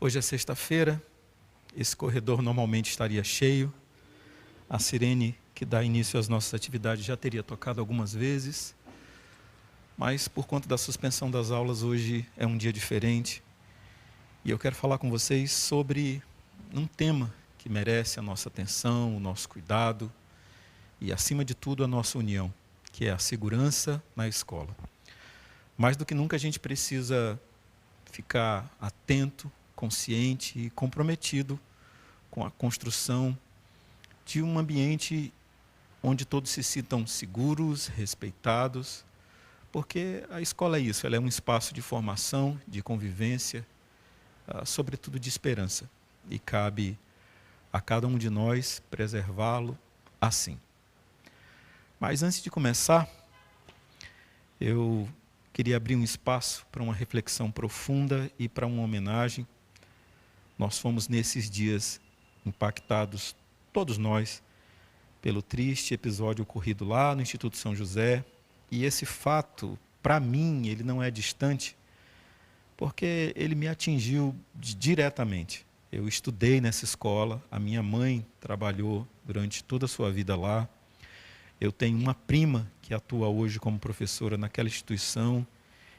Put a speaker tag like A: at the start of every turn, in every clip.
A: Hoje é sexta-feira, esse corredor normalmente estaria cheio, a sirene que dá início às nossas atividades já teria tocado algumas vezes, mas por conta da suspensão das aulas hoje é um dia diferente e eu quero falar com vocês sobre um tema que merece a nossa atenção, o nosso cuidado e, acima de tudo, a nossa união, que é a segurança na escola. Mais do que nunca a gente precisa ficar atento, consciente e comprometido com a construção de um ambiente onde todos se sintam seguros, respeitados, porque a escola é isso, ela é um espaço de formação, de convivência, sobretudo de esperança. E cabe a cada um de nós preservá-lo assim. Mas antes de começar, eu queria abrir um espaço para uma reflexão profunda e para uma homenagem. Nós fomos nesses dias impactados, todos nós, pelo triste episódio ocorrido lá no Instituto São José. E esse fato, para mim, ele não é distante, porque ele me atingiu diretamente. Eu estudei nessa escola, a minha mãe trabalhou durante toda a sua vida lá. Eu tenho uma prima que atua hoje como professora naquela instituição,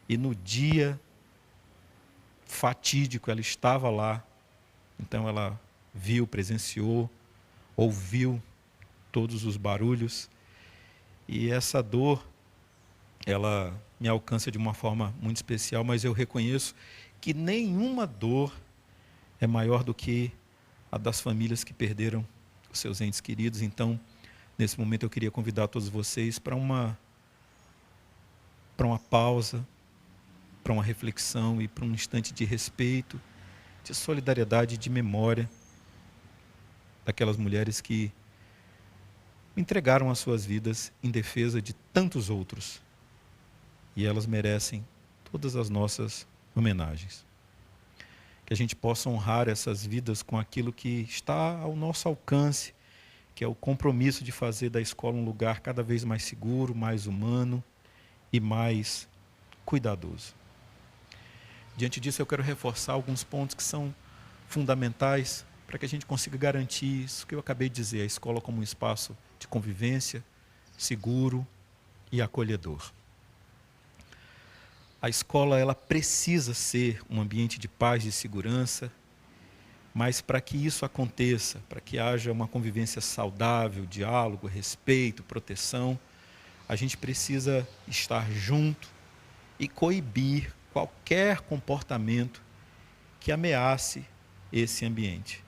A: e no dia fatídico ela estava lá. Então ela viu, presenciou, ouviu todos os barulhos, e essa dor, ela me alcança de uma forma muito especial, mas eu reconheço que nenhuma dor é maior do que a das famílias que perderam os seus entes queridos. Então, nesse momento eu queria convidar todos vocês para uma pausa, para uma reflexão e para um instante de respeito, de solidariedade e de memória daquelas mulheres que entregaram as suas vidas em defesa de tantos outros. E elas merecem todas as nossas homenagens. Que a gente possa honrar essas vidas com aquilo que está ao nosso alcance, que é o compromisso de fazer da escola um lugar cada vez mais seguro, mais humano e mais cuidadoso. Diante disso, eu quero reforçar alguns pontos que são fundamentais para que a gente consiga garantir isso que eu acabei de dizer, a escola como um espaço de convivência, seguro e acolhedor. A escola, ela precisa ser um ambiente de paz e segurança, mas para que isso aconteça, para que haja uma convivência saudável, diálogo, respeito, proteção, a gente precisa estar junto e coibir qualquer comportamento que ameace esse ambiente.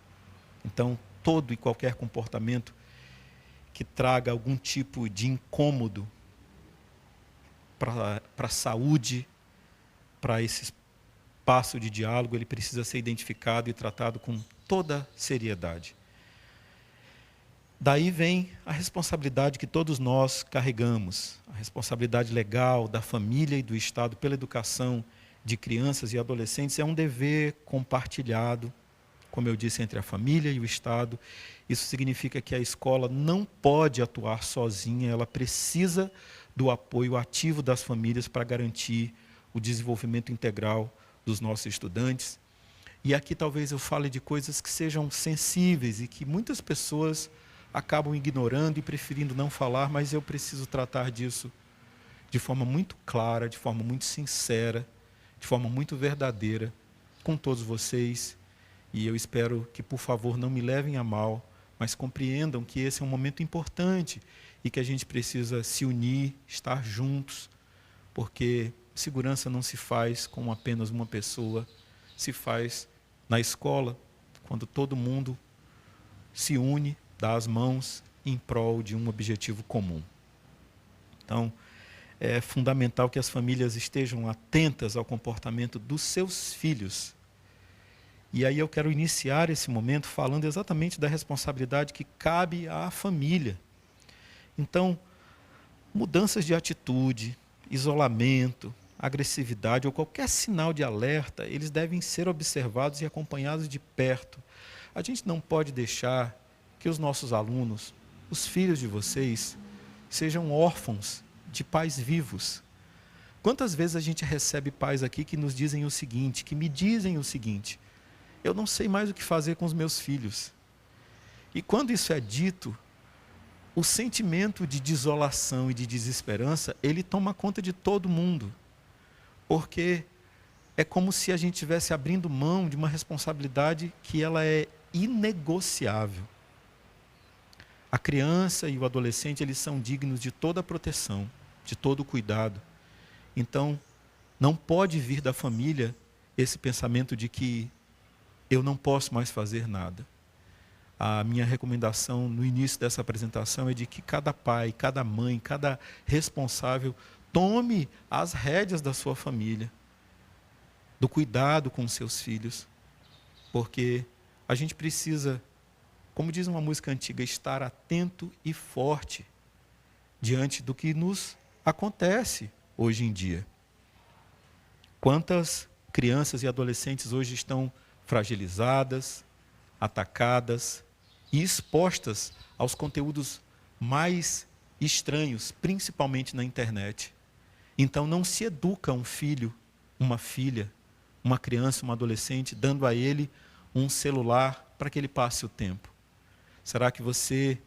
A: Então, todo e qualquer comportamento que traga algum tipo de incômodo para a saúde, para esse espaço de diálogo, ele precisa ser identificado e tratado com toda seriedade. Daí vem a responsabilidade que todos nós carregamos, a responsabilidade legal da família e do Estado pela educação de crianças e adolescentes. É um dever compartilhado, como eu disse, entre a família e o Estado. Isso significa que a escola não pode atuar sozinha, ela precisa do apoio ativo das famílias para garantir o desenvolvimento integral dos nossos estudantes. E aqui talvez eu fale de coisas que sejam sensíveis e que muitas pessoas acabam ignorando e preferindo não falar, mas eu preciso tratar disso de forma muito clara, de forma muito sincera, de forma muito verdadeira com todos vocês. E eu espero que, por favor, não me levem a mal, mas compreendam que esse é um momento importante e que a gente precisa se unir, estar juntos, porque segurança não se faz com apenas uma pessoa, se faz na escola, quando todo mundo se une, dá as mãos em prol de um objetivo comum. Então, é fundamental que as famílias estejam atentas ao comportamento dos seus filhos. E aí eu quero iniciar esse momento falando exatamente da responsabilidade que cabe à família. Então, mudanças de atitude, isolamento, agressividade ou qualquer sinal de alerta, eles devem ser observados e acompanhados de perto. A gente não pode deixar que os nossos alunos, os filhos de vocês, sejam órfãos de pais vivos. Quantas vezes a gente recebe pais aqui que nos dizem o seguinte, que me dizem o seguinte: eu não sei mais o que fazer com os meus filhos. E quando isso é dito, o sentimento de desolação e de desesperança, ele toma conta de todo mundo. Porque é como se a gente estivesse abrindo mão de uma responsabilidade que ela é inegociável. A criança e o adolescente, eles são dignos de toda a proteção, de todo o cuidado. Então, não pode vir da família esse pensamento de que eu não posso mais fazer nada. A minha recomendação no início dessa apresentação é de que cada pai, cada mãe, cada responsável tome as rédeas da sua família, do cuidado com os seus filhos, porque a gente precisa, como diz uma música antiga, estar atento e forte diante do que nos acontece hoje em dia. Quantas crianças e adolescentes hoje estão fragilizadas, atacadas e expostas aos conteúdos mais estranhos, principalmente na internet. Então não se educa um filho, uma filha, uma criança, um adolescente, dando a ele um celular para que ele passe o tempo. Será que você,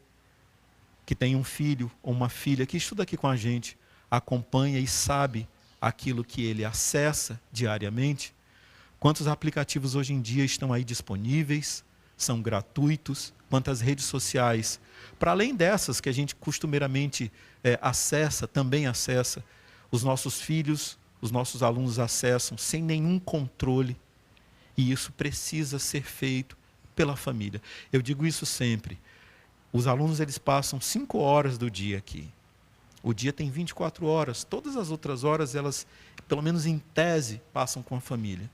A: que tem um filho ou uma filha que estuda aqui com a gente, acompanha e sabe aquilo que ele acessa diariamente? Quantos aplicativos hoje em dia estão aí disponíveis, são gratuitos? Quantas redes sociais, para além dessas que a gente costumeiramente acessa, também acessa, os nossos filhos, os nossos alunos acessam sem nenhum controle, e isso precisa ser feito pela família. Eu digo isso sempre. Os alunos, eles passam 5 horas do dia aqui. O dia tem 24 horas. Todas as outras horas, elas, pelo menos em tese, passam com a família.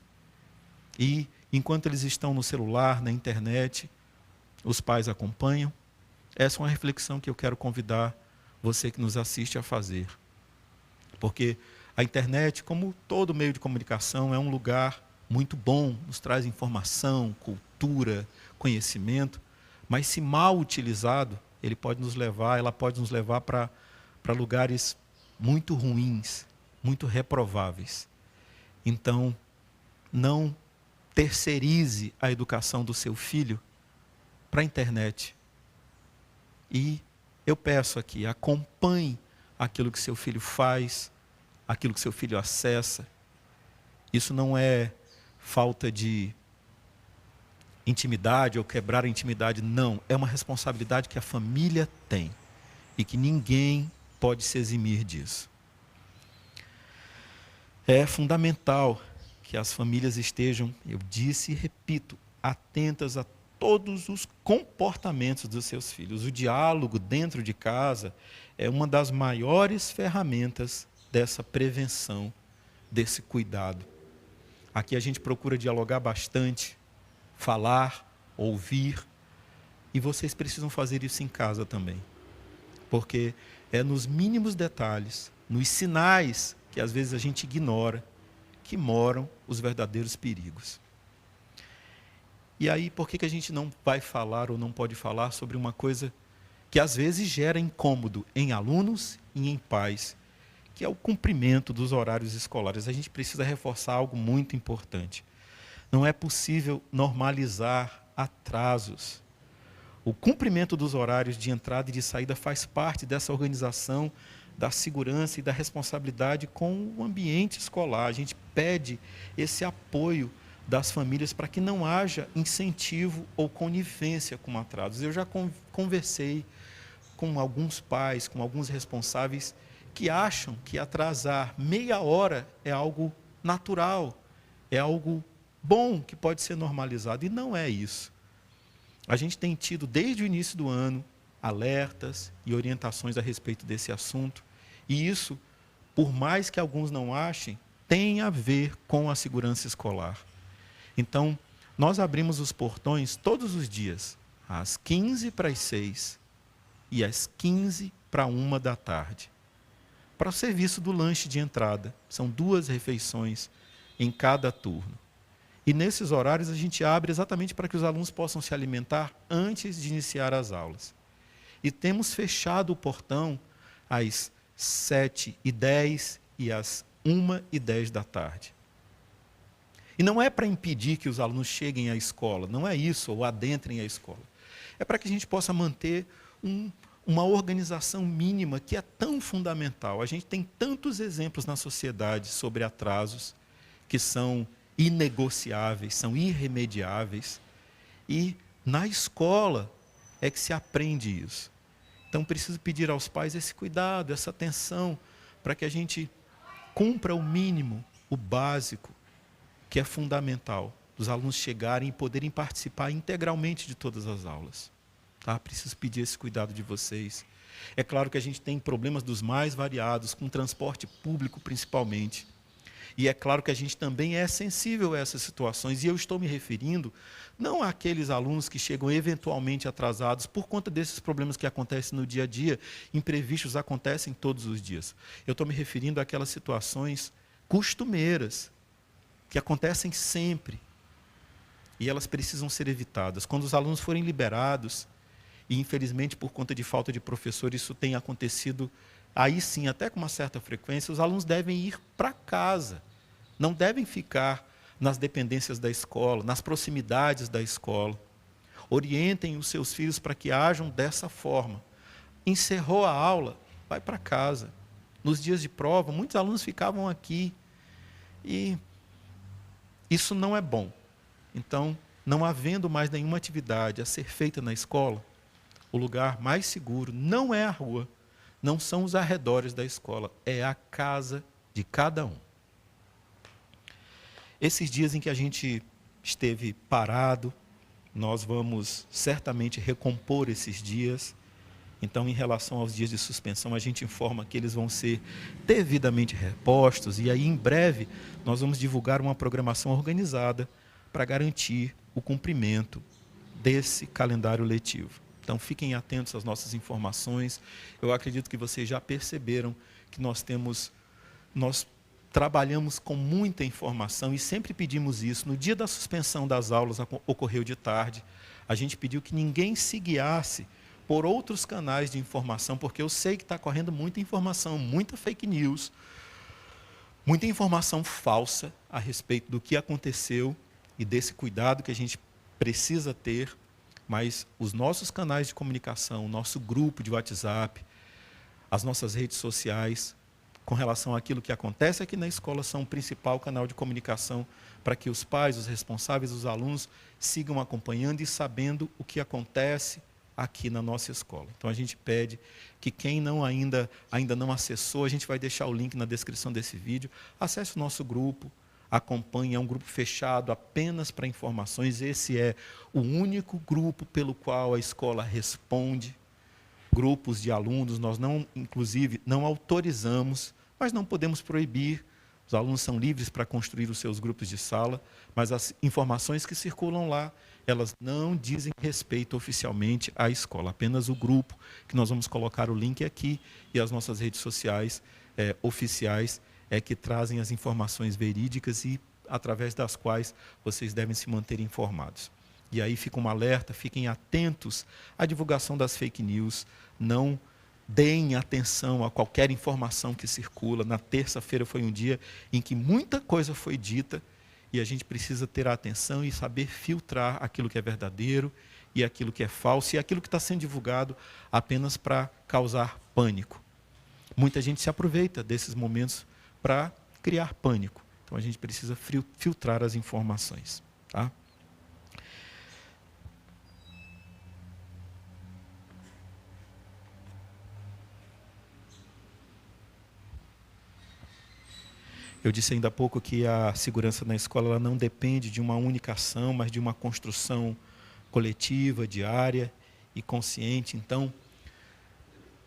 A: E, enquanto eles estão no celular, na internet, os pais acompanham. Essa é uma reflexão que eu quero convidar você que nos assiste a fazer. Porque a internet, como todo meio de comunicação, é um lugar muito bom, nos traz informação, cultura, conhecimento, mas se mal utilizado, ela pode nos levar para lugares muito ruins, muito reprováveis. Então, não terceirize a educação do seu filho para a internet. E eu peço aqui, acompanhe aquilo que seu filho faz, aquilo que seu filho acessa. Isso não é falta de intimidade ou quebrar a intimidade, não. É uma responsabilidade que a família tem e que ninguém pode se eximir disso. É fundamental que as famílias estejam, eu disse e repito, atentas a todos os comportamentos dos seus filhos. O diálogo dentro de casa é uma das maiores ferramentas dessa prevenção, desse cuidado. Aqui a gente procura dialogar bastante, falar, ouvir, e vocês precisam fazer isso em casa também. Porque é nos mínimos detalhes, nos sinais que às vezes a gente ignora, que moram os verdadeiros perigos. E aí, por que a gente não vai falar ou não pode falar sobre uma coisa que às vezes gera incômodo em alunos e em pais, que é o cumprimento dos horários escolares? A gente precisa reforçar algo muito importante. Não é possível normalizar atrasos. O cumprimento dos horários de entrada e de saída faz parte dessa organização da segurança e da responsabilidade com o ambiente escolar. A gente pede esse apoio das famílias para que não haja incentivo ou conivência com atrasos. Eu já conversei com alguns pais, com alguns responsáveis que acham que atrasar meia hora é algo natural, é algo bom, que pode ser normalizado. E não é isso. A gente tem tido, desde o início do ano, alertas e orientações a respeito desse assunto. E isso, por mais que alguns não achem, tem a ver com a segurança escolar. Então, nós abrimos os portões todos os dias, às 15:45 e às 15:01 da tarde, para o serviço do lanche de entrada. São 2 refeições em cada turno. E nesses horários a gente abre exatamente para que os alunos possam se alimentar antes de iniciar as aulas. E temos fechado o portão às 7:10 e às 1:10 da tarde. E não é para impedir que os alunos cheguem à escola, não é isso, ou adentrem a escola. É para que a gente possa manter uma organização mínima que é tão fundamental. A gente tem tantos exemplos na sociedade sobre atrasos que são inegociáveis, são irremediáveis. E na escola é que se aprende isso. Então, preciso pedir aos pais esse cuidado, essa atenção, para que a gente cumpra o mínimo, o básico, que é fundamental, dos alunos chegarem e poderem participar integralmente de todas as aulas. Tá? Preciso pedir esse cuidado de vocês. É claro que a gente tem problemas dos mais variados, com transporte público principalmente. E é claro que a gente também é sensível a essas situações. E eu estou me referindo não àqueles alunos que chegam eventualmente atrasados por conta desses problemas que acontecem no dia a dia. Imprevistos acontecem todos os dias. Eu estou me referindo àquelas situações costumeiras, que acontecem sempre. E elas precisam ser evitadas. Quando os alunos forem liberados, e infelizmente por conta de falta de professor isso tem acontecido, aí sim, até com uma certa frequência, os alunos devem ir para casa. Não devem ficar nas dependências da escola, nas proximidades da escola. Orientem os seus filhos para que ajam dessa forma. Encerrou a aula, vai para casa. Nos dias de prova, muitos alunos ficavam aqui. E isso não é bom. Então, não havendo mais nenhuma atividade a ser feita na escola, o lugar mais seguro não é a rua, não são os arredores da escola, é a casa de cada um. Esses dias em que a gente esteve parado, nós vamos certamente recompor esses dias. Então, em relação aos dias de suspensão, a gente informa que eles vão ser devidamente repostos e aí, em breve, nós vamos divulgar uma programação organizada para garantir o cumprimento desse calendário letivo. Então, fiquem atentos às nossas informações. Eu acredito que vocês já perceberam que nós trabalhamos com muita informação e sempre pedimos isso. No dia da suspensão das aulas, ocorreu de tarde, a gente pediu que ninguém se guiasse por outros canais de informação, porque eu sei que está correndo muita informação, muita fake news, muita informação falsa a respeito do que aconteceu e desse cuidado que a gente precisa ter. Mas os nossos canais de comunicação, o nosso grupo de WhatsApp, as nossas redes sociais, com relação àquilo que acontece aqui na escola, são o principal canal de comunicação para que os pais, os responsáveis, os alunos sigam acompanhando e sabendo o que acontece aqui na nossa escola. Então, a gente pede que quem ainda não acessou, a gente vai deixar o link na descrição desse vídeo, acesse o nosso grupo, acompanhe, é um grupo fechado apenas para informações. Esse é o único grupo pelo qual a escola responde. Grupos de alunos, nós inclusive, não autorizamos, mas não podemos proibir. Os alunos são livres para construir os seus grupos de sala, mas as informações que circulam lá, elas não dizem respeito oficialmente à escola, apenas o grupo, que nós vamos colocar o link aqui, e as nossas redes sociais oficiais, que trazem as informações verídicas e através das quais vocês devem se manter informados. E aí fica um alerta, fiquem atentos à divulgação das fake news, não deem atenção a qualquer informação que circula. Na terça-feira foi um dia em que muita coisa foi dita e a gente precisa ter atenção e saber filtrar aquilo que é verdadeiro e aquilo que é falso e aquilo que está sendo divulgado apenas para causar pânico. Muita gente se aproveita desses momentos para criar pânico. Então, a gente precisa filtrar as informações. Tá? Eu disse ainda há pouco que a segurança na escola ela não depende de uma única ação, mas de uma construção coletiva, diária e consciente. Então,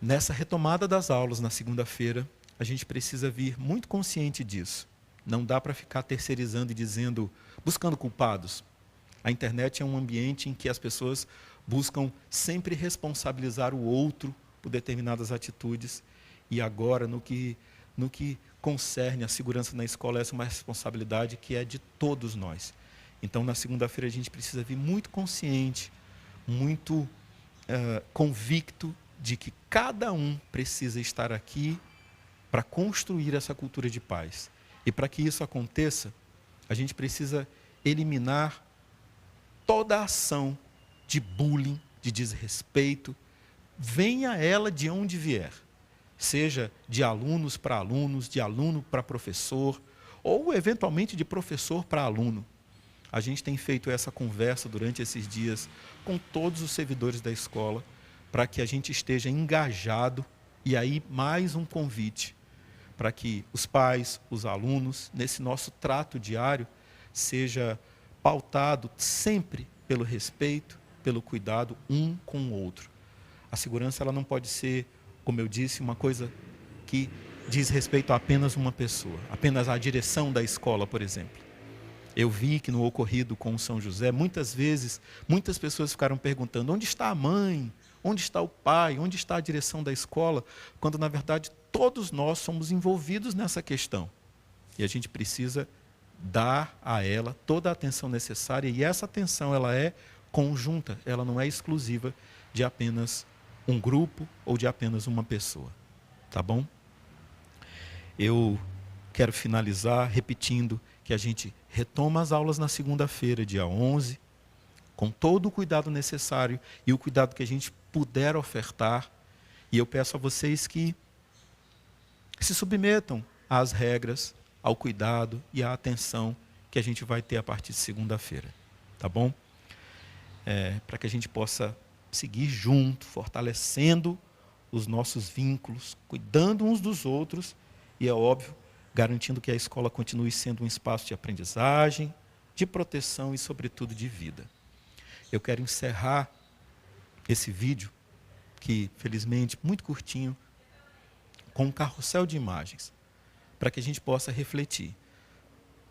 A: nessa retomada das aulas na segunda-feira, a gente precisa vir muito consciente disso. Não dá para ficar terceirizando e buscando culpados. A internet é um ambiente em que as pessoas buscam sempre responsabilizar o outro por determinadas atitudes. E agora, no que concerne a segurança na escola, essa é uma responsabilidade que é de todos nós. Então, na segunda-feira, a gente precisa vir muito consciente, muito convicto de que cada um precisa estar aqui para construir essa cultura de paz. E para que isso aconteça, A gente precisa eliminar toda a ação de bullying, de desrespeito, venha ela de onde vier, seja de alunos para alunos, de aluno para professor, ou eventualmente de professor para aluno. A gente tem feito essa conversa durante esses dias com todos os servidores da escola, para que a gente esteja engajado, e aí mais um convite, para que os pais, os alunos, nesse nosso trato diário, seja pautado sempre pelo respeito, pelo cuidado um com o outro. A segurança ela não pode ser, como eu disse, uma coisa que diz respeito a apenas uma pessoa, apenas a direção da escola, por exemplo. Eu vi que no ocorrido com o São José, muitas vezes, muitas pessoas ficaram perguntando: onde está a mãe? Onde está o pai? Onde está a direção da escola? Quando, na verdade, todos nós somos envolvidos nessa questão. E a gente precisa dar a ela toda a atenção necessária, e essa atenção ela é conjunta, ela não é exclusiva de apenas um grupo ou de apenas uma pessoa. Tá bom? Eu quero finalizar repetindo que a gente retoma as aulas na segunda-feira, dia 11, com todo o cuidado necessário e o cuidado que a gente puder ofertar. E eu peço a vocês que se submetam às regras, ao cuidado e à atenção que a gente vai ter a partir de segunda-feira. Tá bom? Para que a gente possa seguir junto, fortalecendo os nossos vínculos, cuidando uns dos outros e, é óbvio, garantindo que a escola continue sendo um espaço de aprendizagem, de proteção e, sobretudo, de vida. Eu quero encerrar esse vídeo, que, felizmente, muito curtinho, com um carrossel de imagens, para que a gente possa refletir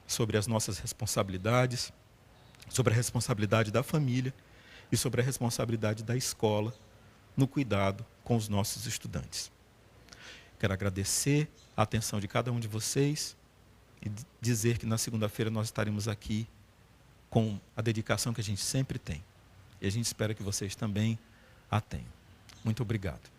A: sobre as nossas responsabilidades, sobre a responsabilidade da família e sobre a responsabilidade da escola no cuidado com os nossos estudantes. Quero agradecer a atenção de cada um de vocês e dizer que na segunda-feira nós estaremos aqui com a dedicação que a gente sempre tem. E a gente espera que vocês também a tenham. Muito obrigado.